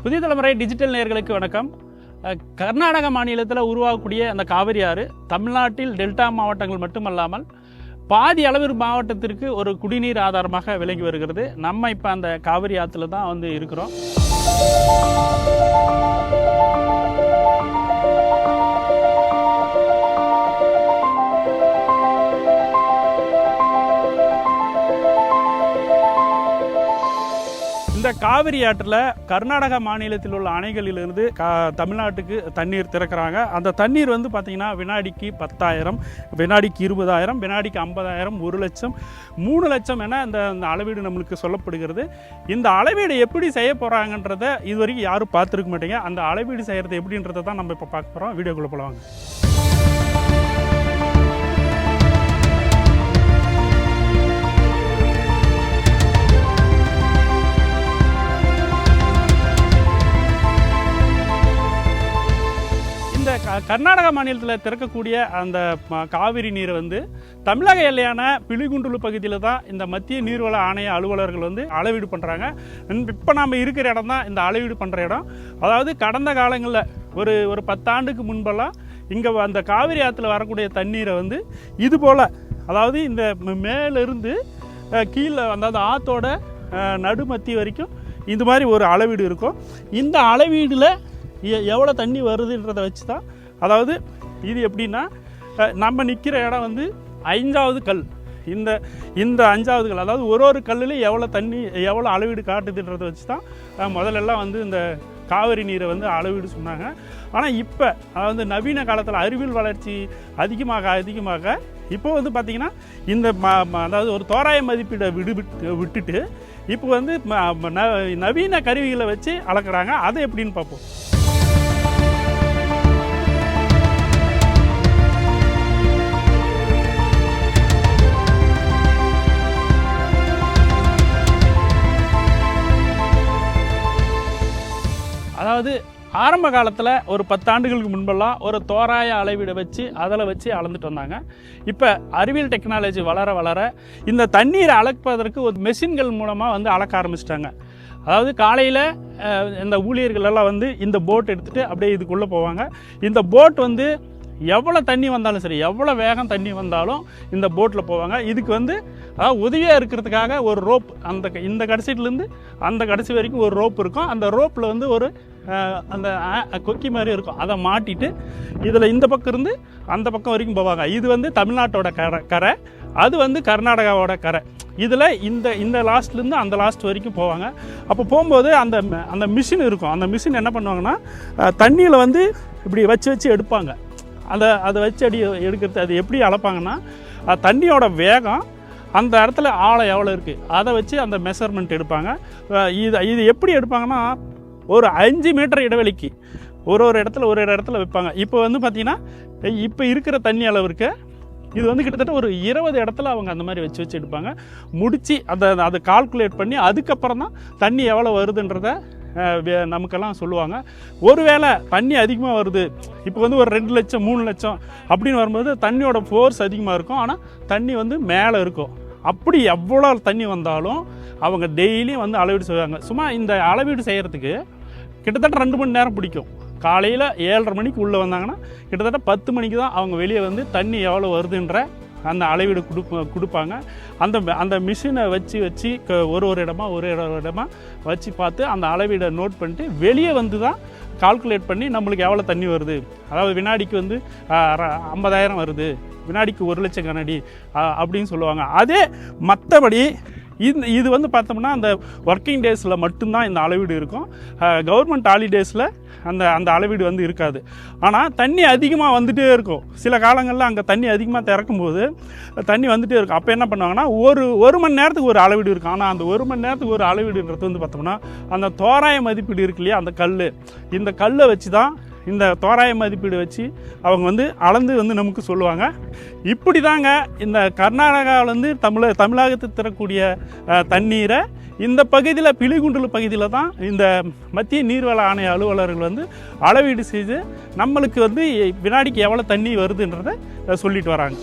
புதிய தலைமுறை டிஜிட்டல் நேயர்களுக்கு வணக்கம். கர்நாடக மாநிலத்தில் உருவாகக்கூடிய அந்த காவிரி ஆறு தமிழ்நாட்டில் டெல்டா மாவட்டங்கள் மட்டுமல்லாமல் பாதி அளவு மாவட்டத்திற்கு ஒரு குடிநீர் ஆதாரமாக விளங்கி வருகிறது. நம்ம இப்போ அந்த காவிரி ஆற்றுல தான் வந்து இருக்கிறோம். இந்த காவிரி ஆற்றில் கர்நாடக மாநிலத்தில் உள்ள அணைகளிலிருந்து தமிழ்நாட்டுக்கு தண்ணீர் திறக்கிறாங்க. அந்த தண்ணீர் வந்து பார்த்திங்கன்னா வினாடிக்கு 10,000, வினாடிக்கு 20,000, வினாடிக்கு 50,000, 1 லட்சம், 3 லட்சம் என இந்த அளவீடு நம்மளுக்கு சொல்லப்படுகிறது. இந்த அளவீடு எப்படி செய்ய போகிறாங்கன்றதை இது வரைக்கும் யாரும் பார்த்துருக்க மாட்டீங்க. அந்த அளவீடு செய்கிறது எப்படின்றத தான் நம்ம இப்போ பார்க்க போகிறோம். வீடியோக்குள்ளே போகலாங்க. கர்நாடக மாநிலத்தில் திறக்கக்கூடிய அந்த காவிரி நீரை வந்து தமிழக எல்லையான பிலிகுண்டுலு பகுதியில் தான் இந்த மத்திய நீர்வள ஆணைய அலுவலர்கள் வந்து அளவீடு பண்ணுறாங்க. இப்போ நாம் இருக்கிற இடம் தான் இந்த அளவீடு பண்ணுற இடம். அதாவது கடந்த காலங்களில் ஒரு 10 ஆண்டுக்கு முன்பெல்லாம் இங்கே அந்த காவிரி ஆற்றுல வரக்கூடிய தண்ணீரை வந்து இது போல், அதாவது இந்த மேலிருந்து கீழே அதாவது ஆற்றோட நடுமத்தி வரைக்கும் இந்த மாதிரி ஒரு அளவீடு இருக்கும். இந்த அளவீடில் எவ்வளோ தண்ணி வருதுன்றதை வச்சு தான், அதாவது இது எப்படின்னா நம்ம நிற்கிற இடம் வந்து 5வது கல். இந்த 5வது கல், அதாவது ஒரு கல்லுலேயும் எவ்வளோ அளவீடு காட்டுதுன்றதை வச்சு தான் முதல்லலாம் வந்து இந்த காவிரி நீரை வந்து அளவீடு சொன்னாங்க. ஆனால் இப்போ அதாவது நவீன காலத்தில் அறிவியல் வளர்ச்சி அதிகமாக இப்போ வந்து பார்த்திங்கன்னா இந்த அதாவது ஒரு தோராய மதிப்பீடை விட்டுட்டு இப்போ வந்து நவீன கருவிகளை வச்சு அளக்குறாங்க. அதை எப்படின்னு பார்ப்போம். அதாவது ஆரம்ப காலத்தில் ஒரு 10 ஆண்டுகளுக்கு முன்பெல்லாம் ஒரு தோராய அளவீடை வச்சு அதில் வச்சு அளந்துட்டு வந்தாங்க. இப்போ அறிவியல் டெக்னாலஜி வளர இந்த தண்ணீரை அளப்பதற்கு ஒரு மெஷின்கள் மூலமாக வந்து அளக்க ஆரம்பிச்சிட்டாங்க. அதாவது காலையில் இந்த ஊழியர்கள் எல்லாம் வந்து இந்த போட் எடுத்துகிட்டு அப்படியே இதுக்குள்ளே போவாங்க. இந்த போட் வந்து எவ்வளோ தண்ணி வந்தாலும் சரி, எவ்வளோ வேகம் தண்ணி வந்தாலும் இந்த போட்டில் போவாங்க. இதுக்கு வந்து அதாவது உதவியாக இருக்கிறதுக்காக ஒரு ரோப், இந்த கடைசியிலேருந்து அந்த கடைசி வரைக்கும் ஒரு ரோப் இருக்கும். அந்த ரோப்பில் வந்து ஒரு அந்த கொக்கி மாதிரி இருக்கும். அதை மாட்டிட்டு இதில் இந்த பக்கம் இருந்து அந்த பக்கம் வரைக்கும் போவாங்க. இது வந்து தமிழ்நாட்டோட கரை, அது வந்து கர்நாடகாவோட கரை. இதில் இந்த லாஸ்ட்லேருந்து அந்த லாஸ்ட் வரைக்கும் போவாங்க. அப்போ போகும்போது அந்த மிஷின் இருக்கும். அந்த மிஷின் என்ன பண்ணுவாங்கன்னா தண்ணியில் வந்து இப்படி வச்சு எடுப்பாங்க. அதை வச்சு எடுக்கிறது. அது எப்படி அளப்பாங்கன்னா தண்ணியோட வேகம், அந்த இடத்துல ஆழம் எவ்வளோ இருக்குது அதை வச்சு அந்த மெஷர்மெண்ட் எடுப்பாங்க. இது எப்படி எடுப்பாங்கன்னா ஒரு 5 மீட்டர் இடைவெளிக்கு ஒரு இடத்துல வைப்பாங்க. இப்போ வந்து பார்த்திங்கன்னா இப்போ இருக்கிற தண்ணி அளவுக்கு இது வந்து கிட்டத்தட்ட ஒரு 20 இடத்துல அவங்க அந்த மாதிரி வச்சு எடுப்பாங்க. முடித்து அதை கால்குலேட் பண்ணி அதுக்கப்புறம் தான் தண்ணி எவ்வளோ வருதுன்றதை நமக்கெல்லாம் சொல்லுவாங்க. ஒருவேளை தண்ணி அதிகமாக வருது, இப்போ வந்து ஒரு 2 லட்சம் 3 லட்சம் அப்படின்னு வரும்போது தண்ணியோட ஃபோர்ஸ் அதிகமாக இருக்கும். ஆனால் தண்ணி வந்து மேலே இருக்கும். அப்படி எவ்வளோ தண்ணி வந்தாலும் அவங்க டெய்லியும் வந்து அளவீடு செய்வாங்க. சும்மா இந்த அளவீடு செய்கிறதுக்கு கிட்டத்தட்ட 2 மணி நேரம் பிடிக்கும். காலையில் 7:30 மணிக்கு உள்ளே வந்தாங்கன்னா கிட்டத்தட்ட 10 மணிக்கு தான் அவங்க வெளியே வந்து தண்ணி எவ்வளோ வருதுன்ற அந்த அளவீடு கொடுப்பாங்க. அந்த மிஷினை வச்சு ஒரு இடமா வச்சு பார்த்து அந்த அளவீடை நோட் பண்ணிட்டு வெளியே வந்து தான் கால்குலேட் பண்ணி நம்மளுக்கு எவ்வளோ தண்ணி வருது, அதாவது வினாடிக்கு வந்து 50,000 வருது, வினாடிக்கு 1 லட்சம் கனஅடி அப்படின்னு சொல்லுவாங்க. அதே மற்றபடி இது வந்து பார்த்தோம்னா அந்த ஒர்க்கிங் டேஸில் மட்டும்தான் இந்த அளவீடு இருக்கும். கவர்மெண்ட் ஹாலிடேஸில் அந்த அளவீடு வந்து இருக்காது. ஆனால் தண்ணி அதிகமாக வந்துகிட்டே இருக்கும். சில காலங்களில் அங்கே தண்ணி அதிகமாக திறக்கும்போது தண்ணி வந்துகிட்டே இருக்கும். அப்போ என்ன பண்ணுவாங்கன்னா ஒரு மணி நேரத்துக்கு ஒரு அளவீடு இருக்கும். ஆனால் அந்த 1 மணி நேரத்துக்கு ஒரு அளவீடுன்றது வந்து பார்த்தோம்னா அந்த தோராய மதிப்பீடு இருக்கு இல்லையா, இந்த கல்லை வச்சு தான், இந்த தோராய மதிப்பீடு வச்சு அவங்க வந்து அளந்து வந்து நமக்கு சொல்லுவாங்க. இப்படி தாங்க இந்த கர்நாடகாவிலேருந்து தமிழகத்துக்கு தரக்கூடிய தண்ணீரை இந்த பகுதியில் பிலிகுண்டுலு பகுதியில் தான் இந்த மத்திய நீர்வள ஆணைய அலுவலர்கள் வந்து அளவீடு செய்து நம்மளுக்கு வந்து வினாடிக்கு எவ்வளோ தண்ணி வருதுன்றதை சொல்லிட்டு வராங்க.